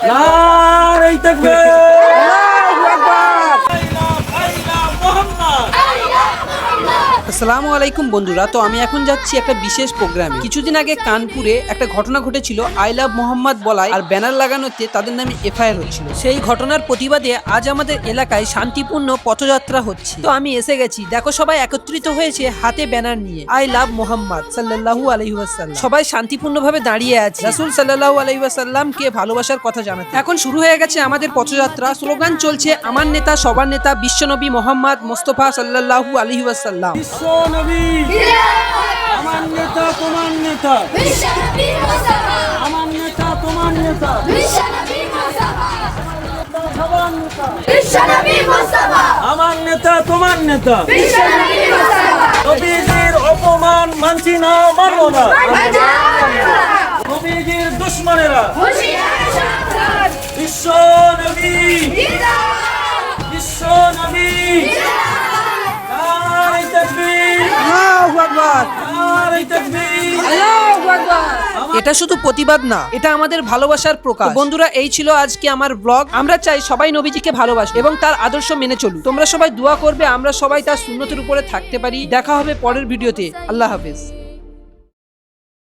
নারে তাকবীর। আসসালামু আলাইকুম বন্ধুরা। তো আমি এখন যাচ্ছি একটা বিশেষ প্রোগ্রামে। কিছুদিন আগে কানপুরে একটা ঘটনা ঘটেছিল, আই লাভ মোহাম্মদ বলায় আর ব্যানার লাগানোতে তাদের নামে এফআইআর হচ্ছিল। সেই ঘটনার প্রতিবাদে আজ আমাদের এলাকায় শান্তিপূর্ণ পথযাত্রা হচ্ছে। তো আমি এসে গেছি, দেখো সবাই একত্রিত হয়েছে হাতে ব্যানার নিয়ে, আই লাভ মোহাম্মদ সাল্লাল্লাহু আলাইহি ওয়াসাল্লাম। সবাই শান্তিপূর্ণভাবে দাঁড়িয়ে আছে রাসূল সাল্লাল্লাহু আলাইহি ওয়াসাল্লামকে ভালোবাসার কথা জানাতে। এখন শুরু হয়ে গেছে আমাদের পথযাত্রা। স্লোগান চলছে, আমার নেতা সবার নেতা বিশ্বনবী মোহাম্মদ মোস্তফা সাল্লাল্লাহু আলাইহি ওয়াসাল্লাম। বিশ্ব নবী আমার নেতা তোমার নেতা, বিশ্বনবী মুস্তাফা আমার নেতা তোমার নেতা, বিশ্বনবী মুস্তাফা সবার নেতা, বিশ্বনবী মুস্তাফা আমার নেতা তোমার নেতা। বিশ্বনবী মুস্তাফা নবীজির অপমান মানছি না, মানব না। নবীজির দুশমনেরা হুশিয়ার সাবধান বিশ্ব নবী, বিশ্ব নবী। নারে তাকবীর, আল্লাহু আকবার, নারে তাকবীর। আল্লাহু আকবার। এটা শুধু প্রতিবাদ না, এটা আমাদের ভালোবাসার প্রকাশ। তো বন্ধুরা, এই ছিল আজকে আমার ব্লগ। আমরা চাই সবাই নবীজিকে ভালোবাসে এবং তার আদর্শ মেনে চলুক। তোমরা সবাই দোয়া করবে আমরা সবাই তার সুন্নতের উপরে থাকতে পারি। দেখা হবে পরের ভিডিওতে। আল্লাহ হাফেজ।